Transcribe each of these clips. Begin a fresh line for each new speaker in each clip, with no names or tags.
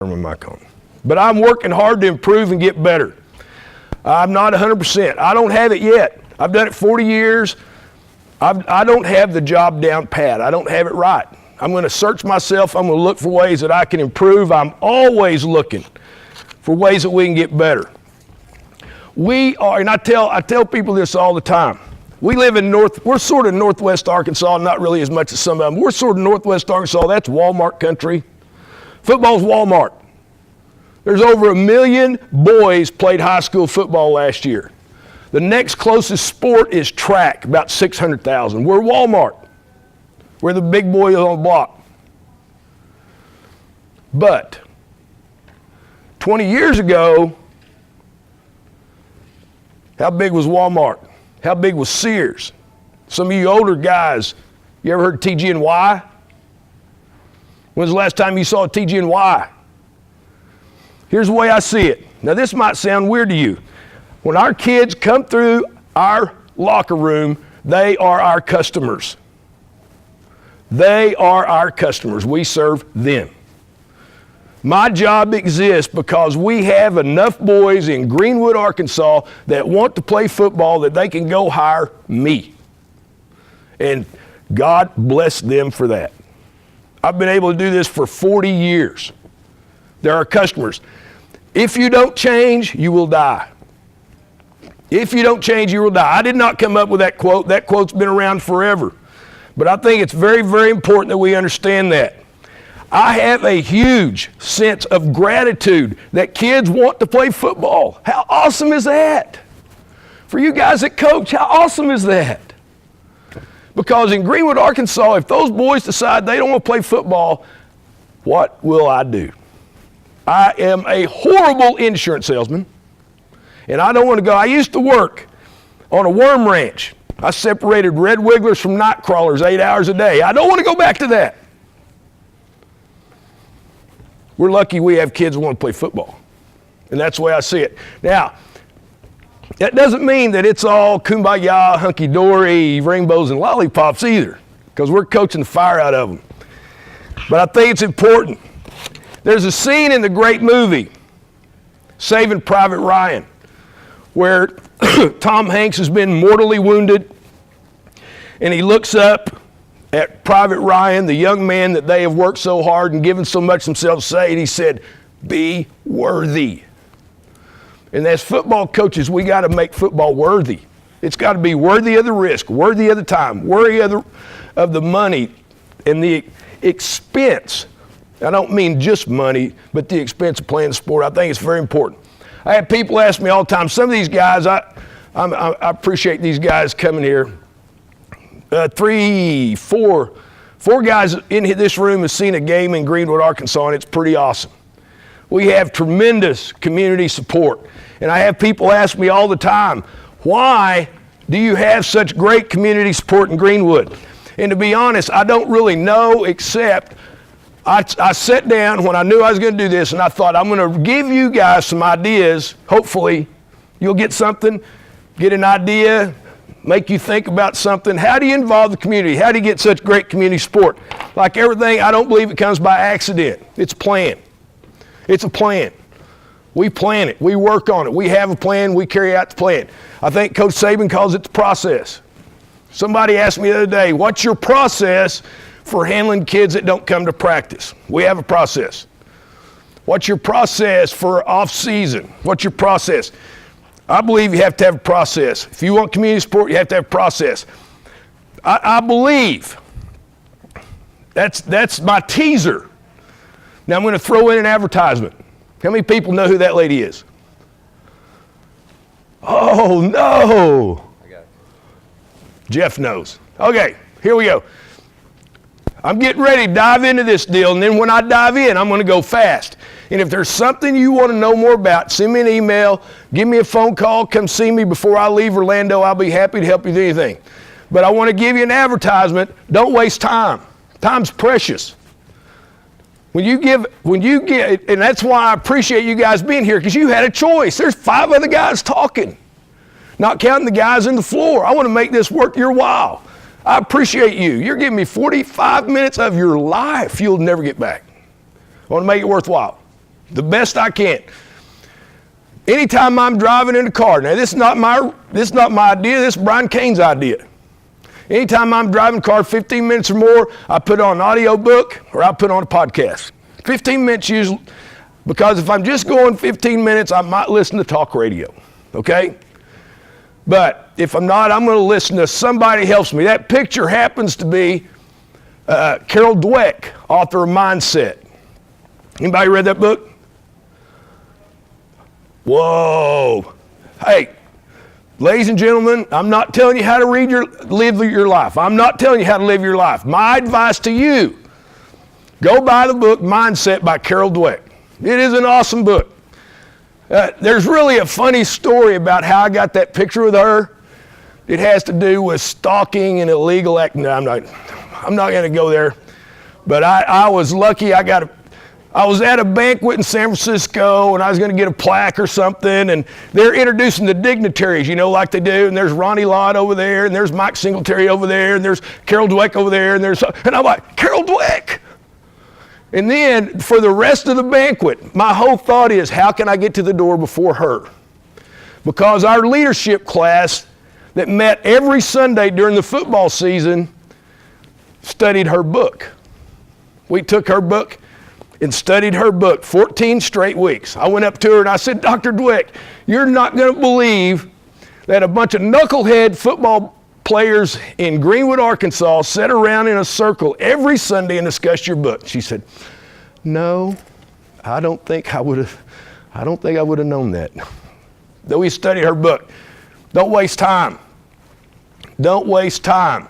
my mic on. But I'm working hard to improve and get better. I'm not 100%. I don't have it yet. I've done it 40 years. I don't have the job down pat. I don't have it right. I'm going to search myself. I'm going to look for ways that I can improve. I'm always looking for ways that we can get better. We are, and I tell people this all the time. We live in we're sort of northwest Arkansas, not really as much as some of them. We're sort of northwest Arkansas. That's Walmart country. Football's Walmart. There's over 1 million boys played high school football last year. The next closest sport is track, about 600,000. We're Walmart. We're the big boys on the block. But 20 years ago, how big was Walmart? How big was Sears? Some of you older guys, you ever heard of TG&Y? When's the last time you saw a TG&Y? Here's the way I see it. Now this might sound weird to you. When our kids come through our locker room, they are our customers. They are our customers. We serve them. My job exists because we have enough boys in Greenwood, Arkansas that want to play football that they can go hire me. And God bless them for that. I've been able to do this for 40 years. They're our customers. If you don't change, you will die. If you don't change, you will die. I did not come up with that quote. That quote's been around forever. But I think it's very, very important that we understand that. I have a huge sense of gratitude that kids want to play football. How awesome is that? For you guys that coach, how awesome is that? Because in Greenwood, Arkansas, if those boys decide they don't want to play football, what will I do? I am a horrible insurance salesman, and I don't want to go. I used to work on a worm ranch. I separated red wigglers from night crawlers 8 hours a day. I don't want to go back to that. We're lucky we have kids who want to play football, and that's the way I see it. Now, that doesn't mean that it's all kumbaya, hunky-dory, rainbows and lollipops either, because we're coaching the fire out of them. But I think it's important. There's a scene in the great movie, Saving Private Ryan, where Tom Hanks has been mortally wounded, and he looks up at Private Ryan, the young man that they have worked so hard and given so much themselves to say, and he said, "Be worthy." And as football coaches, we got to make football worthy. It's got to be worthy of the risk, worthy of the time, worthy of the money and the expense. I don't mean just money, but the expense of playing the sport. I think it's very important. I have people ask me all the time, some of these guys, I appreciate these guys coming here. 4 guys in this room have seen a game in Greenwood, Arkansas, and it's pretty awesome. We have tremendous community support. And I have people ask me all the time, why do you have such great community support in Greenwood? And to be honest, I don't really know, except I sat down when I knew I was going to do this, and I thought, I'm going to give you guys some ideas. Hopefully you'll get something, get an idea, make you think about something. How do you involve the community? How do you get such great community support? Like everything, I don't believe it comes by accident. It's planned. It's a plan. We plan it. We work on it. We have a plan. We carry out the plan. I think Coach Saban calls it the process. Somebody asked me the other day, what's your process for handling kids that don't come to practice? We have a process. What's your process for off season? What's your process? I believe you have to have a process. If you want community support, you have to have a process. I believe that's my teaser. Now I'm going to throw in an advertisement. How many people know who that lady is? Oh, no.
I got it.
Jeff knows. Okay, here we go. I'm getting ready to dive into this deal, and then when I dive in, I'm going to go fast. And if there's something you want to know more about, send me an email, give me a phone call, come see me before I leave Orlando. I'll be happy to help you with anything. But I want to give you an advertisement. Don't waste time. Time's precious. When you get, and that's why I appreciate you guys being here, because you had a choice. There's 5 other guys talking, not counting the guys in the floor. I want to make this worth your while. I appreciate you. You're giving me 45 minutes of your life you'll never get back. I want to make it worthwhile. the best I can. Anytime I'm driving in the car, now this is not my idea, this is Brian Cain's idea. Anytime I'm driving the car 15 minutes or more, I put on an audio book or I put on a podcast. 15 minutes usually, because if I'm just going 15 minutes, I might listen to talk radio, okay? But if I'm not, I'm going to listen to somebody who helps me. That picture happens to be Carol Dweck, author of Mindset. Anybody read that book? Whoa. Hey, ladies and gentlemen, I'm not telling you how to live your life. I'm not telling you how to live your life. My advice to you, go buy the book Mindset by Carol Dweck. It is an awesome book. There's really a funny story about how I got that picture with her. It has to do with stalking and illegal acting. No, I'm not going to go there. But I was lucky. I was at a banquet in San Francisco, and I was going to get a plaque or something, and they're introducing the dignitaries, like they do, and there's Ronnie Lott over there, and there's Mike Singletary over there, and there's Carol Dweck over there, and I'm like, Carol Dweck! And then, for the rest of the banquet, my whole thought is, how can I get to the door before her? Because our leadership class that met every Sunday during the football season studied her book. We took her book and studied her book 14 straight weeks. I went up to her and I said, Dr. Dweck, you're not going to believe that a bunch of knucklehead football players in Greenwood, Arkansas sat around in a circle every Sunday and discussed your book. She said, no, I don't think I would have known that. Though we studied her book. Don't waste time. Don't waste time.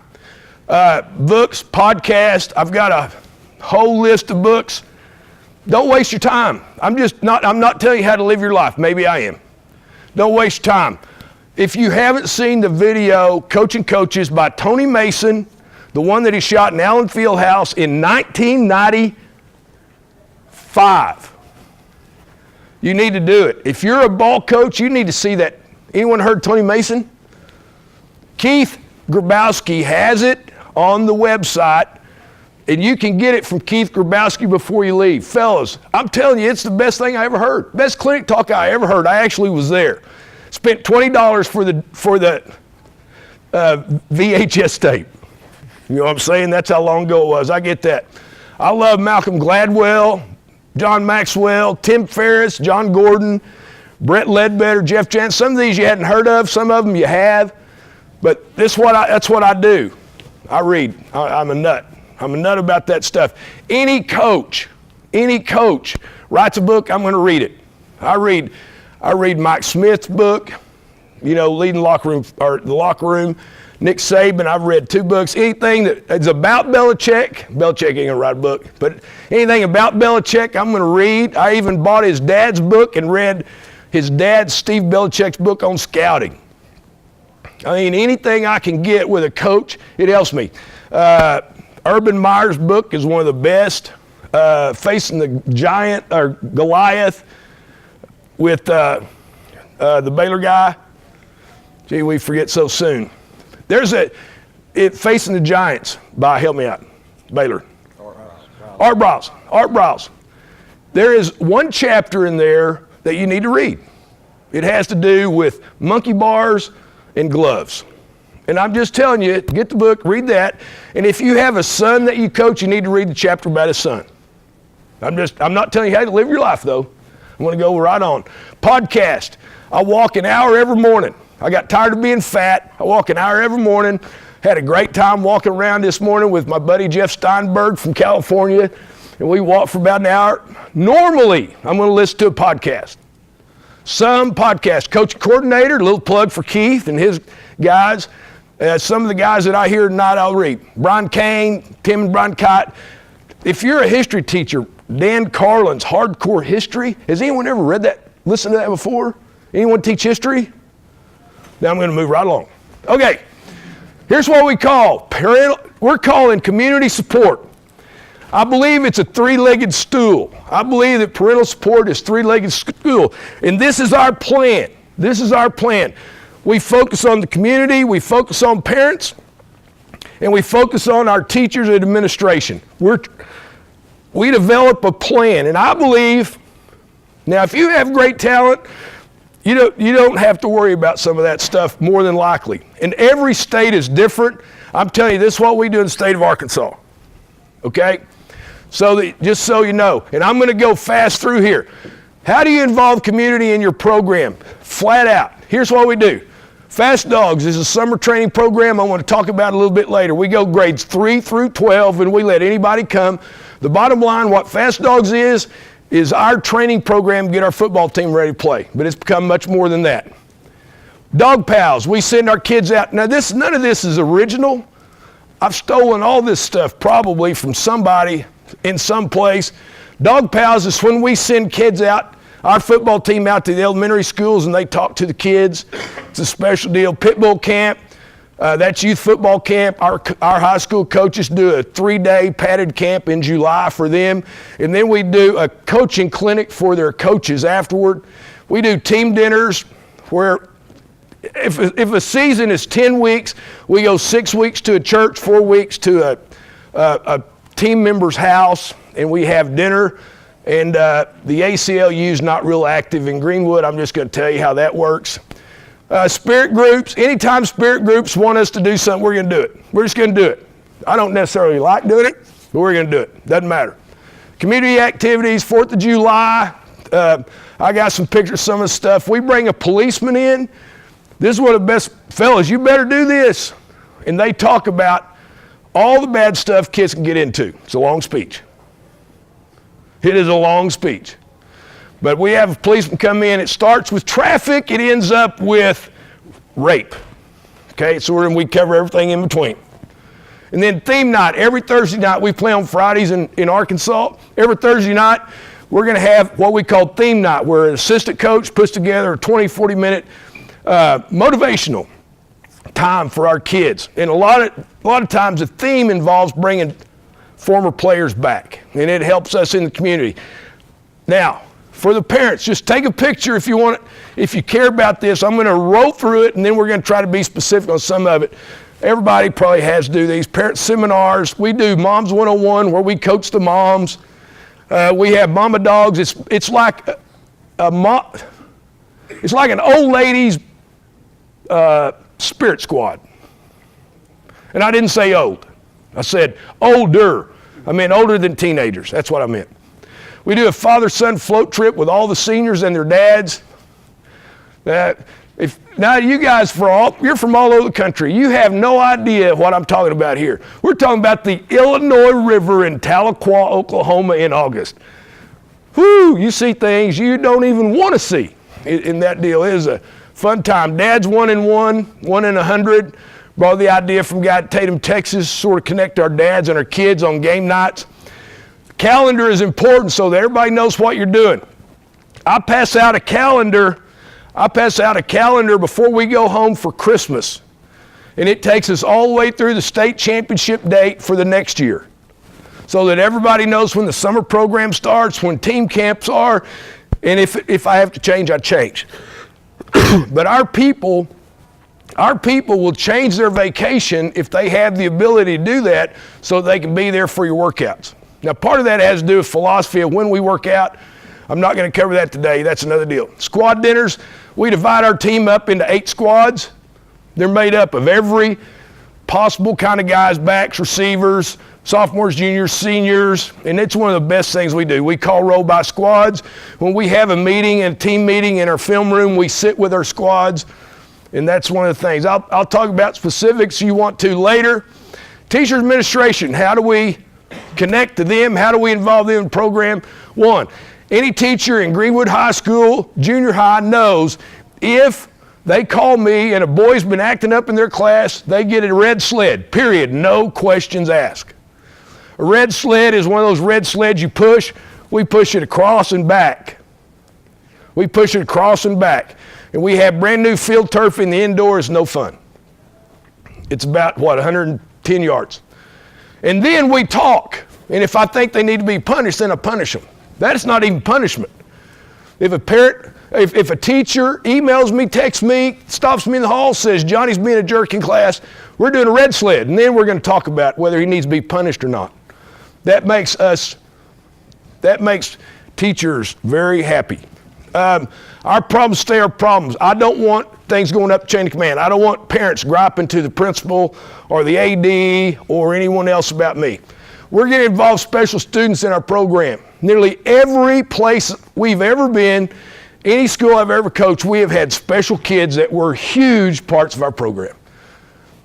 Books, podcasts, I've got a whole list of books. Don't waste your time. I'm not telling you how to live your life. Maybe I am. Don't waste your time. If you haven't seen the video, Coaching Coaches by Tony Mason, the one that he shot in Allen Fieldhouse in 1995, you need to do it. If you're a ball coach, you need to see that. Anyone heard Tony Mason? Keith Grabowski has it on the website, and you can get it from Keith Grabowski before you leave. Fellas, I'm telling you, it's the best thing I ever heard. Best clinic talk I ever heard. I actually was there. Spent $20 for the VHS tape. You know what I'm saying? That's how long ago it was. I get that. I love Malcolm Gladwell, John Maxwell, Tim Ferriss, John Gordon, Brett Ledbetter, Jeff Jansen. Some of these you hadn't heard of. Some of them you have. But that's what I do. I read. I'm a nut. I'm a nut about that stuff. Any coach writes a book, I'm going to read it. I read Mike Smith's book, Leading the Locker Room. Nick Saban, I've read 2 books. Anything that is about Belichick ain't going to write a book, but anything about Belichick, I'm going to read. I even bought his dad's book and read his dad, Steve Belichick's book on scouting. I mean, anything I can get with a coach, it helps me. Urban Meyer's book is one of the best. Facing the Giant or Goliath with the Baylor guy. Gee, we forget so soon. There's Facing the Giants by, help me out, Baylor. Art Briles. There is one chapter in there that you need to read. It has to do with monkey bars and gloves. And I'm just telling you, get the book, read that. And if you have a son that you coach, you need to read the chapter about his son. I'm not telling you how to live your life, though. I'm going to go right on. Podcast. I walk an hour every morning. I got tired of being fat. I walk an hour every morning. Had a great time walking around this morning with my buddy Jeff Steinberg from California. And we walked for about an hour. Normally, I'm going to listen to a podcast. Some podcast. Coach Coordinator, a little plug for Keith and his guys. Some of the guys that I hear tonight, I'll read. Brian Cain, Tim and Brian Kite. If you're a history teacher, Dan Carlin's Hardcore History. Has anyone ever read that, listened to that before? Anyone teach history? Now I'm going to move right along. Okay, here's what we call we're calling community support. I believe it's a 3-legged stool. I believe that parental support is 3-legged stool. And this is our plan. This is our plan. We focus on the community, we focus on parents, and we focus on our teachers and administration. We develop a plan, and I believe Now, if you have great talent, you don't have to worry about some of that stuff more than likely. And every state is different. I'm telling you, this is what we do in the state of Arkansas. Okay? So just so you know, and I'm going to go fast through here. How do you involve community in your program? Flat out. Here's what we do. Fast Dogs is a summer training program I want to talk about a little bit later. We go grades 3 through 12, and we let anybody come. The bottom line, what Fast Dogs is our training program to get our football team ready to play. But it's become much more than that. Dog Pals, we send our kids out. Now, none of this is original. I've stolen all this stuff probably from somebody in some place. Dog Pals is when we send kids out, our football team out to the elementary schools, and they talk to the kids. It's a special deal. Pitbull Camp, that's youth football camp. Our high school coaches do a 3-day padded camp in July for them. And then we do a coaching clinic for their coaches afterward. We do team dinners where if a season is 10 weeks, we go 6 weeks to a church, 4 weeks to a team member's house, and we have dinner. And the ACLU is not real active in Greenwood. I'm just going to tell you how that works. Spirit groups, anytime spirit groups want us to do something, we're going to do it. We're just going to do it. I don't necessarily like doing it, but we're going to do it. Doesn't matter. Community activities, 4th of July. I got some pictures of some of the stuff. We bring a policeman in. This is one of the best fellas. You better do this. And they talk about all the bad stuff kids can get into. It's a long speech. It is a long speech. But we have a policeman come in. It starts with traffic. It ends up with rape. Okay, so we cover everything in between. And then theme night. Every Thursday night, we play on Fridays in Arkansas. Every Thursday night, we're going to have what we call theme night, where an assistant coach puts together a 20, 40-minute motivational time for our kids. And a lot of times, the theme involves bringing former players back, and it helps us in the community. Now, for the parents, just take a picture if you want it. If you care about this, I'm going to roll through it, and then we're going to try to be specific on some of it. Everybody probably has to do these parent seminars. We do Moms 101, where we coach the moms. We have Mama Dogs. It's like it's like an old ladies spirit squad. And I didn't say old. I said older. I meant older than teenagers. That's what I meant. We do a father-son float trip with all the seniors and their dads. Now you guys, you're from all over the country. You have no idea what I'm talking about here. We're talking about the Illinois River in Tahlequah, Oklahoma in August. Whoo, you see things you don't even want to see in that deal. It is a fun time. Dad's 1 in 1, 1 in 100. Brought the idea from a guy at Tatum, Texas, sort of connect our dads and our kids on game nights. Calendar is important so that everybody knows what you're doing. I pass out a calendar before we go home for Christmas. And it takes us all the way through the state championship date for the next year. So that everybody knows when the summer program starts, when team camps are, and if I have to change, I change. But our people will change their vacation if they have the ability to do that so they can be there for your workouts. Now, part of that has to do with philosophy of when we work out. I'm not going to cover that today. That's another deal. Squad dinners, we divide our team up into 8 squads. They're made up of every possible kind of guys, backs, receivers, sophomores, juniors, seniors, and it's one of the best things we do. We call roll by squads. When we have a meeting, a team meeting in our film room, we sit with our squads, and that's one of the things. I'll talk about specifics you want to later. Teacher administration, how do we connect to them? How do we involve them in the program? One, any teacher in Greenwood High School, junior high, knows if they call me and a boy's been acting up in their class, they get a red sled, period, no questions asked. A red sled is one of those red sleds you push. We push it across and back. We push it across and back. And we have brand new field turf in the indoors, no fun. It's about, 110 yards. And then we talk. And if I think they need to be punished, then I punish them. That's not even punishment. If a teacher emails me, texts me, stops me in the hall, says Johnny's being a jerk in class, we're doing a red sled. And then we're going to talk about whether he needs to be punished or not. That makes teachers very happy. Our problems stay our problems. I don't want things going up the chain of command. I don't want parents griping to the principal or the AD or anyone else about me. We're going to involve special students in our program. Nearly every place we've ever been, any school I've ever coached, we have had special kids that were huge parts of our program.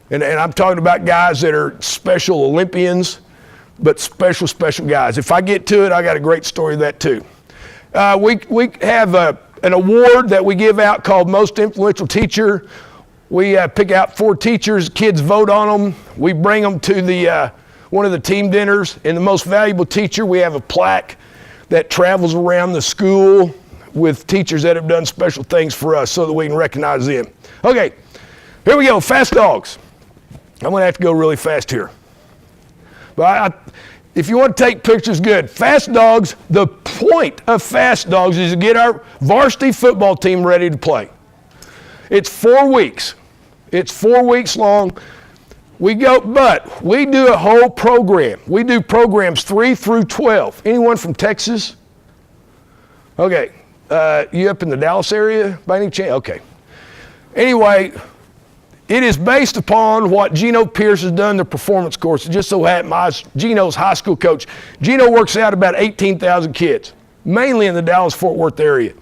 And I'm talking about guys that are special Olympians, but special guys. If I get to it, I got a great story of that too. We have an award that we give out called Most Influential Teacher. We pick out 4 teachers, kids vote on them. We bring them to the one of the team dinners. And the most valuable teacher, we have a plaque that travels around the school with teachers that have done special things for us so that we can recognize them. Okay, here we go, Fast Dogs. I'm going to have to go really fast here. But if you want to take pictures, good. Fast Dogs, the point of Fast Dogs is to get our varsity football team ready to play. It's 4 weeks. It's 4 weeks long. But we do a whole program. We do programs 3 through 12. Anyone from Texas? Okay. You up in the Dallas area by any chance? Okay. Anyway, it is based upon what Gino Pierce has done, the performance course. It just so happened Gino's high school coach. Gino works out about 18,000 kids, mainly in the Dallas-Fort Worth area.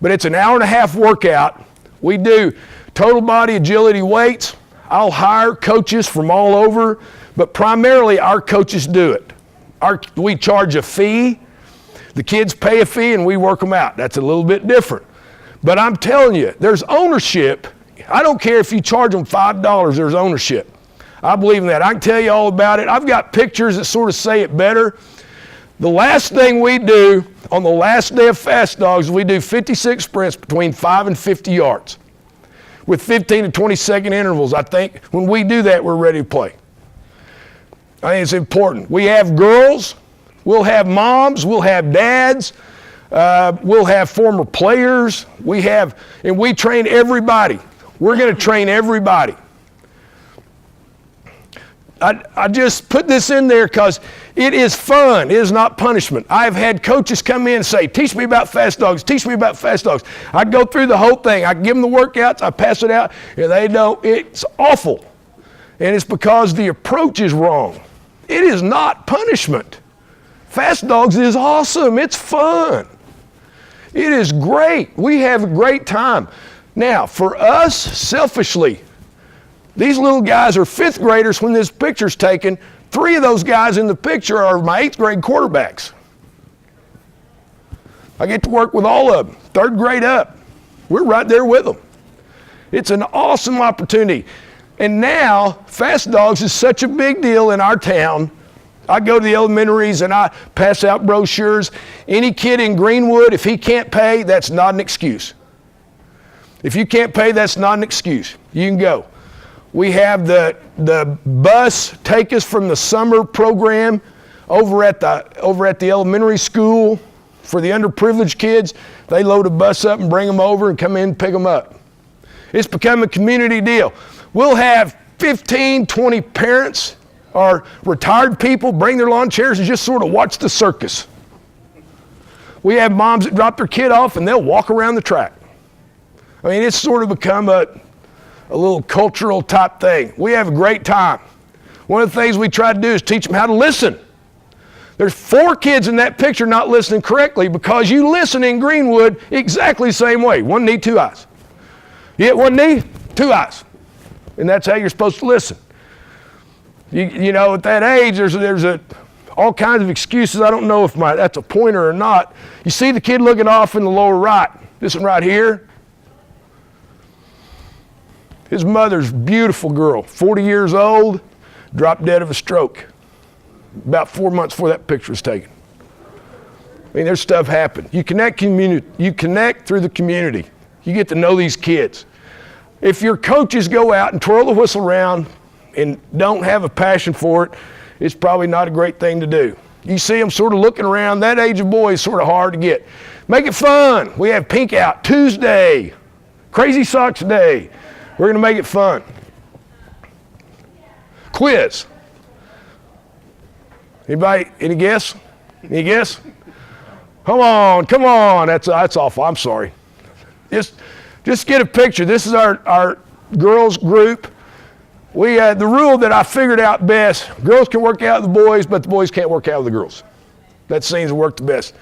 But it's an hour-and-a-half workout. We do total body agility weights. I'll hire coaches from all over, but primarily our coaches do it. We charge a fee. The kids pay a fee and we work them out. That's a little bit different. But I'm telling you, there's ownership. I don't care if you charge them $5, there's ownership. I believe in that. I can tell you all about it. I've got pictures that sort of say it better. The last thing we do on the last day of Fast Dogs, we do 56 sprints between 5 and 50 yards with 15 to 20 second intervals. I think when we do that, we're ready to play. I think it's important. We have girls, we'll have moms, we'll have dads, we'll have former players, and we train everybody. We're going to train everybody. I just put this in there because it is fun. It is not punishment. I've had coaches come in and say, teach me about Fast Dogs, teach me about Fast Dogs. I go through the whole thing. I give them the workouts, I pass it out, and they don't. It's awful. And it's because the approach is wrong. It is not punishment. Fast Dogs is awesome. It's fun. It is great. We have a great time. Now, for us, selfishly, these little guys are 5th graders when this picture's taken. 3 of those guys in the picture are my 8th grade quarterbacks. I get to work with all of them, 3rd grade up. We're right there with them. It's an awesome opportunity. And now, Fast Dogs is such a big deal in our town. I go to the elementaries and I pass out brochures. Any kid in Greenwood, if he can't pay, that's not an excuse. If you can't pay, that's not an excuse. You can go. We have the bus take us from the summer program over at the elementary school for the underprivileged kids. They load a bus up and bring them over and come in and pick them up. It's become a community deal. We'll have 15, 20 parents or retired people bring their lawn chairs and just sort of watch the circus. We have moms that drop their kid off and they'll walk around the track. I mean, it's sort of become a little cultural type thing. We have a great time. One of the things we try to do is teach them how to listen. There's 4 kids in that picture not listening correctly because you listen in Greenwood exactly the same way. 1 knee, 2 eyes. You hit 1 knee, 2 eyes. And that's how you're supposed to listen. You know, at that age, there's all kinds of excuses. I don't know if that's a pointer or not. You see the kid looking off in the lower right. This one right here. His mother's a beautiful girl, 40 years old, dropped dead of a stroke. About 4 months before that picture was taken. I mean, there's stuff happen. You connect through the community. You get to know these kids. If your coaches go out and twirl the whistle around and don't have a passion for it, it's probably not a great thing to do. You see them sort of looking around. That age of boy is sort of hard to get. Make it fun. We have Pink Out Tuesday, Crazy Socks Day. We're going to make it fun. Quiz. Anybody, any guess? Any guess? Come on. That's awful. I'm sorry. Just get a picture. This is our girls group. We the rule that I figured out best: girls can work out with the boys, but the boys can't work out with the girls. That seems to work the best.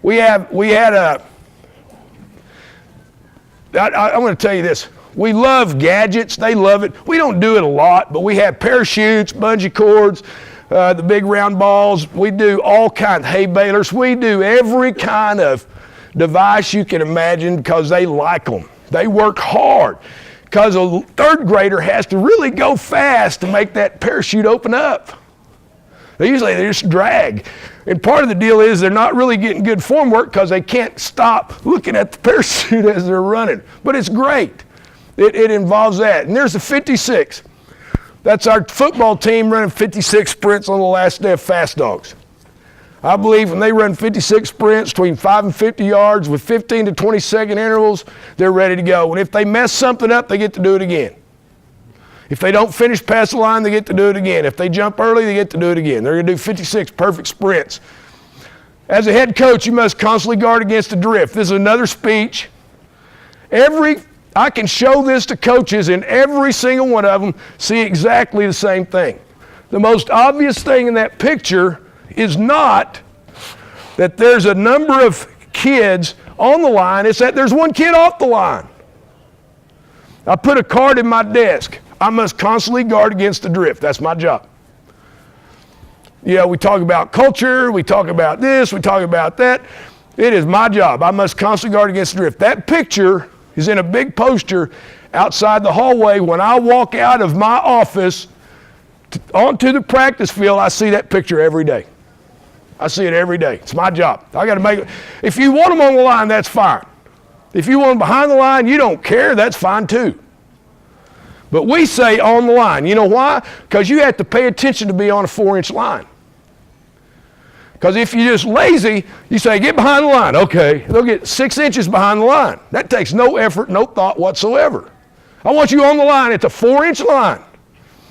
I'm going to tell you this. We love gadgets. They love it. We don't do it a lot, but we have parachutes, bungee cords, the big round balls. We do all kinds of hay balers. We do every kind of device you can imagine because they like them. They work hard because a third grader has to really go fast to make that parachute open up. They just drag. And part of the deal is they're not really getting good form work because they can't stop looking at the parachute as they're running. But it's great. It involves that. And there's the 56. That's our football team running 56 sprints on the last day of Fast Dogs. I believe when they run 56 sprints between 5 and 50 yards with 15 to 20 second intervals, they're ready to go. And if they mess something up, they get to do it again. If they don't finish past the line, they get to do it again. If they jump early, they get to do it again. They're going to do 56 perfect sprints. As a head coach, you must constantly guard against the drift. This is another speech. I can show this to coaches, and every single one of them see exactly the same thing. The most obvious thing in that picture is not that there's a number of kids on the line. It's that there's one kid off the line. I put a card in my desk. I must constantly guard against the drift. That's my job. We talk about culture, we talk about this, we talk about that. It is my job. I must constantly guard against the drift. That picture is in a big poster outside the hallway. When I walk out of my office onto the practice field, I see that picture every day. I see it every day. It's my job. I got to make it. If you want them on the line, that's fine. If you want them behind the line, you don't care, that's fine too. But we say on the line. You know why? Because you have to pay attention to be on a 4-inch line. Because if you're just lazy, you say, get behind the line. Okay, they'll get 6 inches behind the line. That takes no effort, no thought whatsoever. I want you on the line. It's a 4-inch line.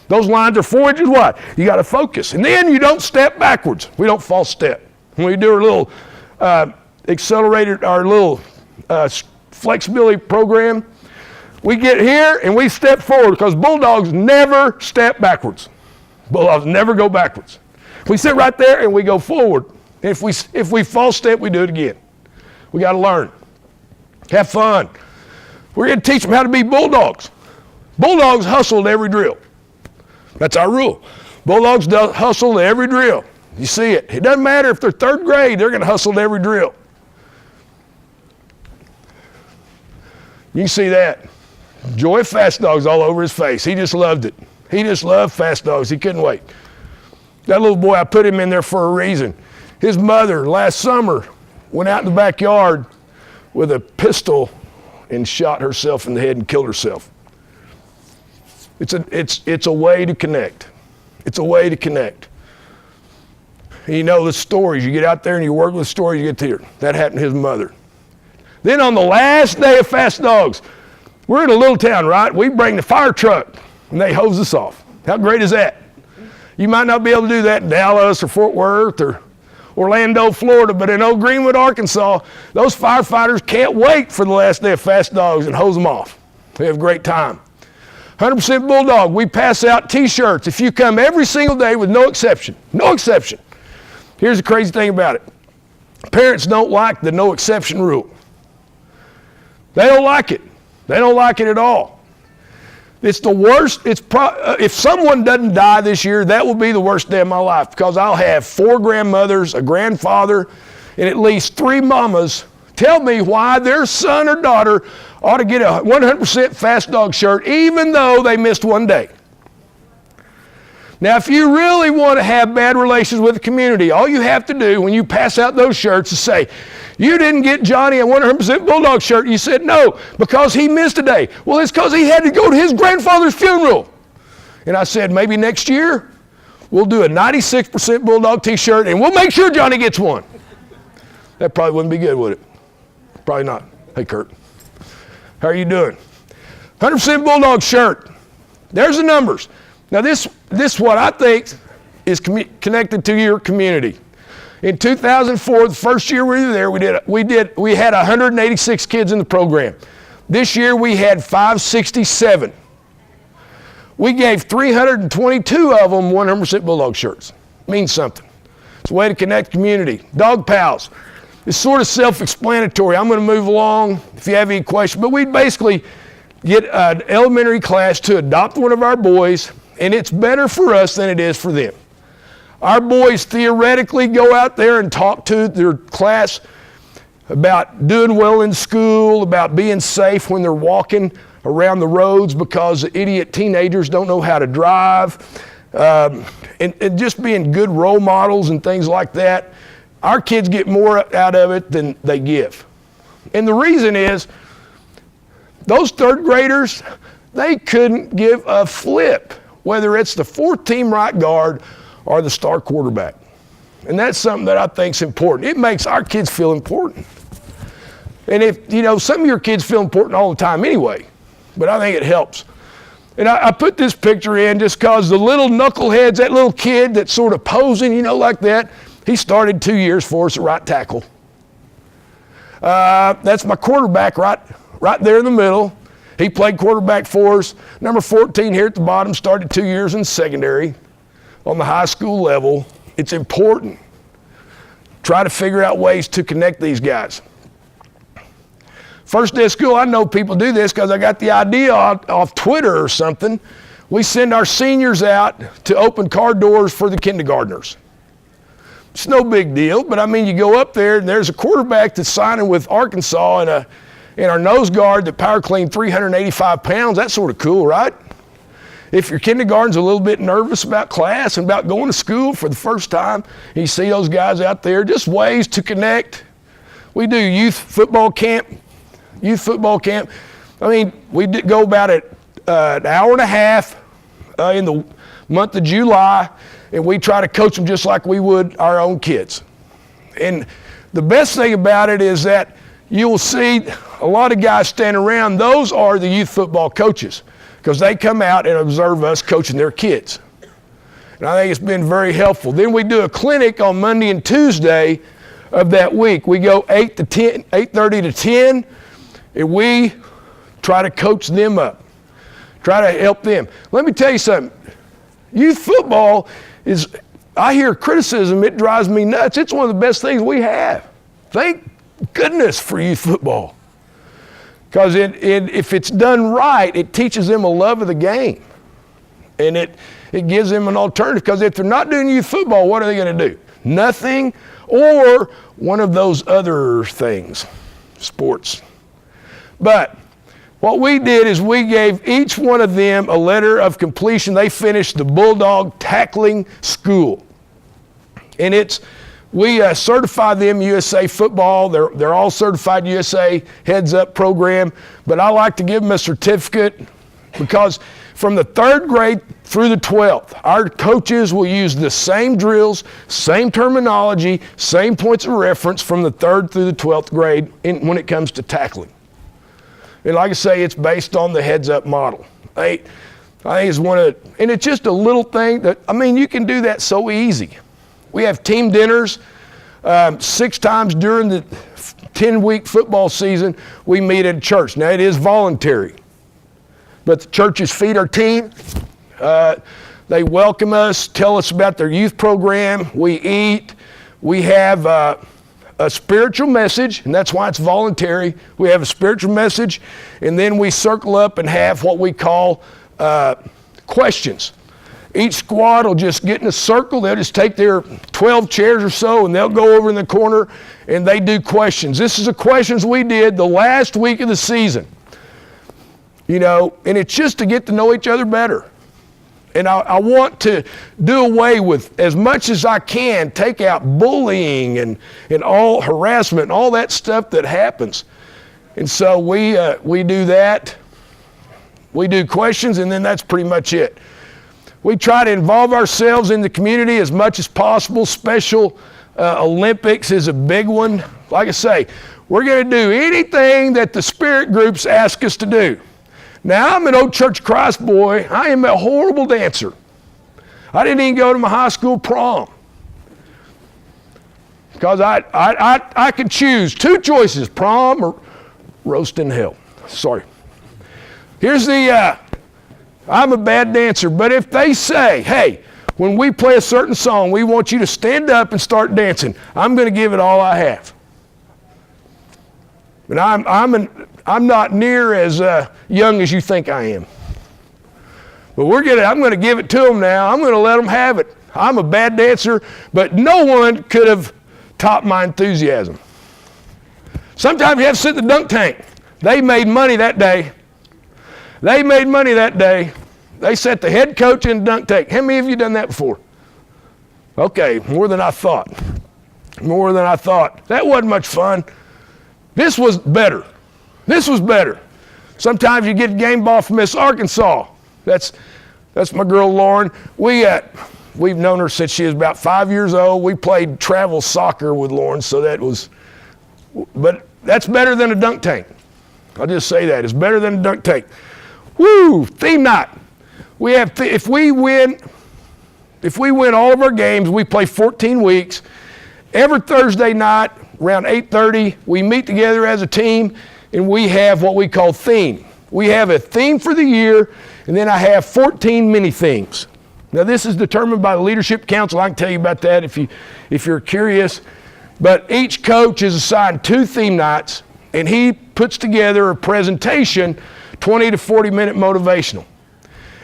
Those lines are 4 inches wide. You got to focus. And then you don't step backwards. We don't false step. When we do our little accelerated, our little flexibility program, we get here and we step forward because bulldogs never step backwards. Bulldogs never go backwards. We sit right there and we go forward. And if we false step, we do it again. We got to learn. Have fun. We're going to teach them how to be bulldogs. Bulldogs hustle to every drill. That's our rule. Bulldogs hustle to every drill. You see it. It doesn't matter if they're third grade, they're going to hustle to every drill. You can see that. Joy of Fast Dogs all over his face. He just loved it. He just loved Fast Dogs. He couldn't wait. That little boy, I put him in there for a reason. His mother, last summer, went out in the backyard with a pistol and shot herself in the head and killed herself. It's a way to connect. It's a way to connect. And you know the stories. You get out there and you work with stories, you get to hear. That happened to his mother. Then on the last day of Fast Dogs, we're in a little town, right? We bring the fire truck and they hose us off. How great is that? You might not be able to do that in Dallas or Fort Worth or Orlando, Florida, but in old Greenwood, Arkansas, those firefighters can't wait for the last day of Fast Dogs and hose them off. They have a great time. 100% Bulldog, we pass out t-shirts if you come every single day with no exception. No exception. Here's the crazy thing about it. Parents don't like the no exception rule. They don't like it. They don't like it at all. It's the worst. If someone doesn't die this year, that will be the worst day of my life because I'll have 4 grandmothers, a grandfather, and at least 3 mamas tell me why their son or daughter ought to get a 100% Fast Dog shirt even though they missed one day. Now, if you really want to have bad relations with the community, all you have to do when you pass out those shirts is say, you didn't get Johnny a 100% Bulldog shirt. You said no, because he missed a day. Well, it's because he had to go to his grandfather's funeral. And I said, maybe next year, we'll do a 96% Bulldog t-shirt and we'll make sure Johnny gets one. That probably wouldn't be good, would it? Probably not. Hey, Kurt, how are you doing? 100% Bulldog shirt. There's the numbers. Now this what I think is connected to your community. In 2004, the first year we were there, we had 186 kids in the program. This year we had 567. We gave 322 of them 100% Bulldog shirts. Means something. It's a way to connect community. Dog Pals. It's sort of self-explanatory. I'm going to move along if you have any questions. But we basically get an elementary class to adopt one of our boys, and it's better for us than it is for them. Our boys theoretically go out there and talk to their class about doing well in school, about being safe when they're walking around the roads because the idiot teenagers don't know how to drive, and just being good role models and things like that. Our kids get more out of it than they give. And the reason is, those third graders, they couldn't give a flip, whether it's the fourth team right guard or the star quarterback. And that's something that I think is important. It makes our kids feel important. And if, some of your kids feel important all the time anyway, but I think it helps. And I put this picture in just because the little knuckleheads, that little kid that's sort of posing, like that, he started 2 years for us at right tackle. That's my quarterback right there in the middle. He played quarterback for us. Number 14 here at the bottom started 2 years in secondary on the high school level. It's important. Try to figure out ways to connect these guys. First day of school, I know people do this because I got the idea off Twitter or something. We send our seniors out to open car doors for the kindergartners. It's no big deal, but you go up there and there's a quarterback that's signing with Arkansas and our nose guard that power cleaned 385 pounds. That's sort of cool, right? If your kindergarten's a little bit nervous about class and about going to school for the first time, and you see those guys out there, just ways to connect. We do youth football camp. We go about an hour and a half in the month of July, and we try to coach them just like we would our own kids. And the best thing about it is that you will see a lot of guys standing around. Those are the youth football coaches because they come out and observe us coaching their kids. And I think it's been very helpful. Then we do a clinic on Monday and Tuesday of that week. We go 8:30 to 10, and we try to coach them up, try to help them. Let me tell you something. Youth football I hear criticism, it drives me nuts. It's one of the best things we have. Thank goodness for youth football. Because if it's done right, it teaches them a love of the game. And it gives them an alternative. Because if they're not doing youth football, what are they going to do? Nothing, or one of those other things, sports. But what we did is we gave each one of them a letter of completion. They finished the Bulldog Tackling School. And we certify them USA Football. They're all certified USA Heads Up program. But I like to give them a certificate because from the 3rd grade through the 12th, our coaches will use the same drills, same terminology, same points of reference from the 3rd through the 12th grade when it comes to tackling. And like I say, it's based on the Heads Up model. I think it's and it's just a little thing that, you can do that so easy. We have team dinners 6 times during the 10-week football season. We meet at church. Now, it is voluntary, but the churches feed our team. They welcome us, tell us about their youth program. We eat. We have a spiritual message, and that's why it's voluntary. We have a spiritual message, and then we circle up and have what we call questions. Each squad will just get in a circle. They'll just take their 12 chairs or so, and they'll go over in the corner, and they do questions. This is the questions we did the last week of the season. And it's just to get to know each other better. And I want to do away with, as much as I can, take out bullying and all harassment and all that stuff that happens. And so we do that. We do questions, and then that's pretty much it. We try to involve ourselves in the community as much as possible. Special Olympics is a big one. Like I say, we're going to do anything that the spirit groups ask us to do. Now, I'm an old Church of Christ boy. I am a horrible dancer. I didn't even go to my high school prom. Because I could choose two choices, prom or roast in hell. Sorry. Here's the, I'm a bad dancer, but if they say, hey, when we play a certain song, we want you to stand up and start dancing, I'm going to give it all I have. But I'm not near as young as you think I am. But I'm going to give it to them now. I'm going to let them have it. I'm a bad dancer, but no one could have topped my enthusiasm. Sometimes you have to sit in the dunk tank. They made money that day. They set the head coach in the dunk tank. How many of you done that before? Okay, more than I thought. That wasn't much fun. This was better. Sometimes you get a game ball from Miss Arkansas. That's my girl Lauren. We've known her since she was about 5 years old. We played travel soccer with Lauren, but that's better than a dunk tank. I'll just say that. It's better than a dunk tank. Woo! Theme night. If we win all of our games, we play 14 weeks. Every Thursday night, around 8:30, we meet together as a team, and we have what we call theme. We have a theme for the year, and then I have 14 mini themes. Now, this is determined by the Leadership Council. I can tell you about that if you're curious. But each coach is assigned 2 theme nights, and he puts together a presentation, 20 to 40-minute motivational.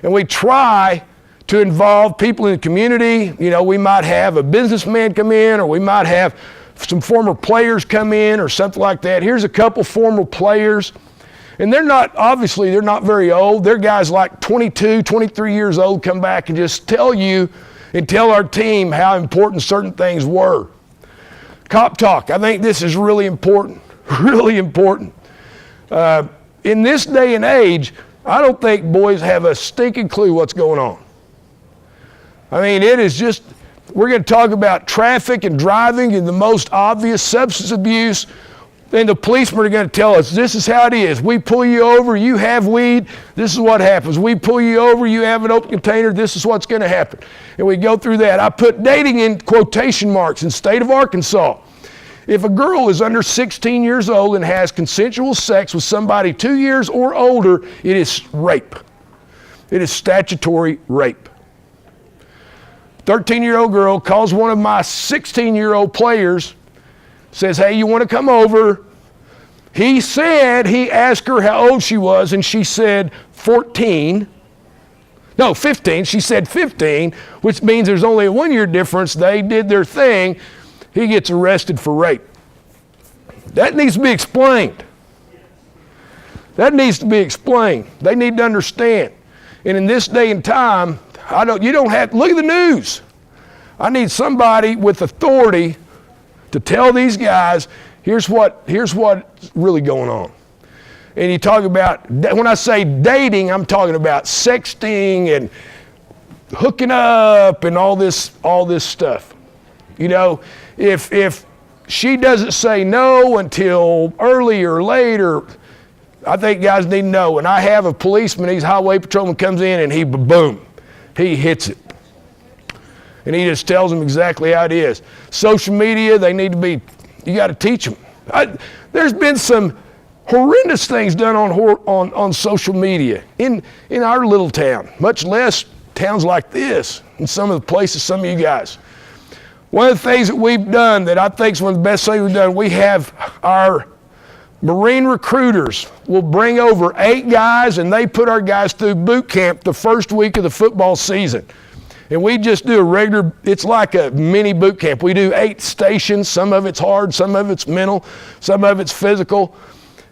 And we try to involve people in the community. You know, we might have a businessman come in, or we might have some former players come in or something like that. Here's a couple former players. And they're not very old. They're guys like 22, 23 years old come back and just tell you and tell our team how important certain things were. Cop talk. I think this is really important. Really important. In this day and age, I don't think boys have a stinking clue what's going on. I mean, it is just, we're going to talk about traffic and driving and the most obvious substance abuse. Then the policemen are going to tell us, this is how it is. We pull you over, you have weed, this is what happens. We pull you over, you have an open container, this is what's going to happen. And we go through that. I put dating in quotation marks in the state of Arkansas. If a girl is under 16 years old and has consensual sex with somebody 2 years or older, it is rape. It is statutory rape. 13-year-old girl calls one of my 16-year-old players, says, hey, you want to come over? He asked her how old she was, and she said 14. No, 15. She said 15, which means there's only a 1 year difference. They did their thing. He gets arrested for rape. That needs to be explained. They need to understand. And in this day and time, you don't have, look at the news. I need somebody with authority to tell these guys, here's what's really going on. And you talk about, when I say dating, I'm talking about sexting and hooking up and all this stuff. You know, if she doesn't say no until early or late, or I think guys need to know. And I have a policeman, he's a highway patrolman, comes in and he hits it. And he just tells them exactly how it is. Social media, you got to teach them. There's been some horrendous things done on social media in our little town, much less towns like this, in some of the places, some of you guys. One of the things that we've done that I think is one of the best things we've done, we have our Marine recruiters will bring over 8 guys, and they put our guys through boot camp the first week of the football season. And we just do it's like a mini boot camp. We do 8 stations. Some of it's hard, some of it's mental, some of it's physical.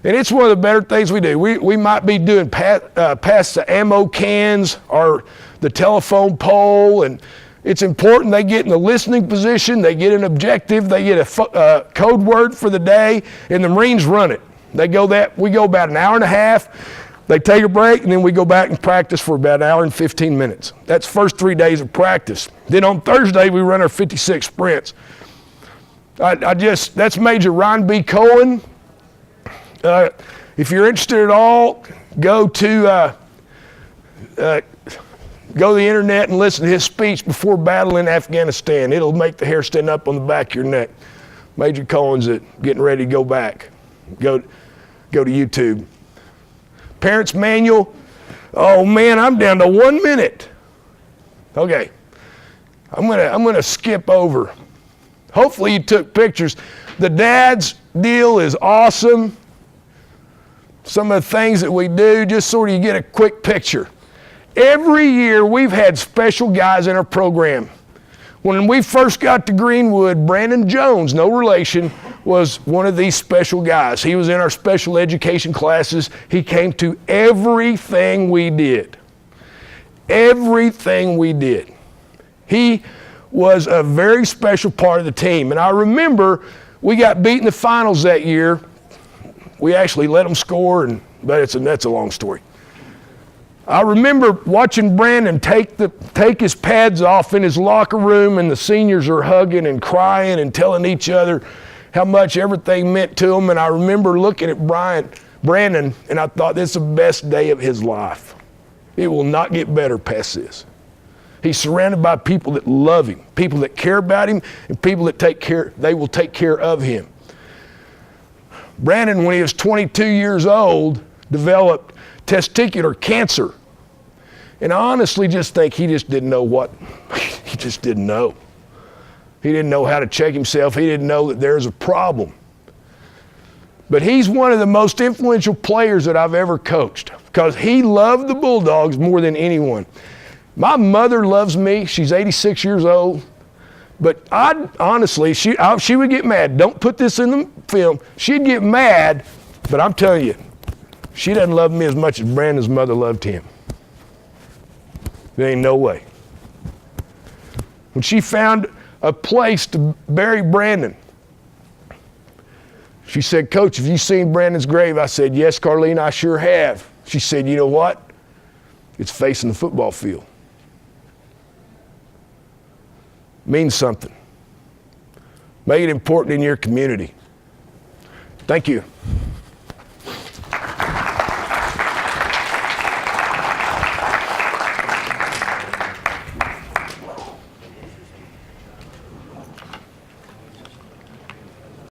And it's one of the better things we do. We might be doing pass the ammo cans or the telephone pole, and it's important they get in the listening position, they get an objective, they get a code word for the day, and the Marines run it. We go about an hour and a half. They take a break, and then we go back and practice for about an hour and 15 minutes. That's the first 3 days of practice. Then on Thursday, we run our 56 sprints. That's Major Ryan B. Cohen. If you're interested at all, go to the internet and listen to his speech before battle in Afghanistan. It'll make the hair stand up on the back of your neck. Major Cohen's getting ready to go back. Go to YouTube. Parents manual. Oh man, I'm down to 1 minute. Okay, I'm gonna skip over. Hopefully you took pictures. The dad's deal is awesome. Some of the things that we do, just sort of you get a quick picture. Every year we've had special guys in our program. When we first got to Greenwood, Brandon Jones, no relation, was one of these special guys. He was in our special education classes. He came to everything we did. Everything we did. He was a very special part of the team. And I remember we got beat in the finals that year. We actually let them score, but that's a long story. I remember watching Brandon take his pads off in his locker room, and the seniors are hugging and crying and telling each other how much everything meant to them. And I remember looking at Brandon, and I thought, this is the best day of his life. It will not get better past this. He's surrounded by people that love him, people that care about him, and people that they will take care of him. Brandon, when he was 22 years old, developed testicular cancer. And I honestly just think he just didn't know he just didn't know. He didn't know how to check himself. He didn't know that there's a problem. But he's one of the most influential players that I've ever coached because he loved the Bulldogs more than anyone. My mother loves me. She's 86 years old. But honestly, she would get mad. Don't put this in the film. She'd get mad, but I'm telling you, she doesn't love me as much as Brandon's mother loved him. There ain't no way. When she found a place to bury Brandon, she said, Coach, have you seen Brandon's grave? I said, yes, Carlene, I sure have. She said, you know what? It's facing the football field. Means something. Make it important in your community. Thank you.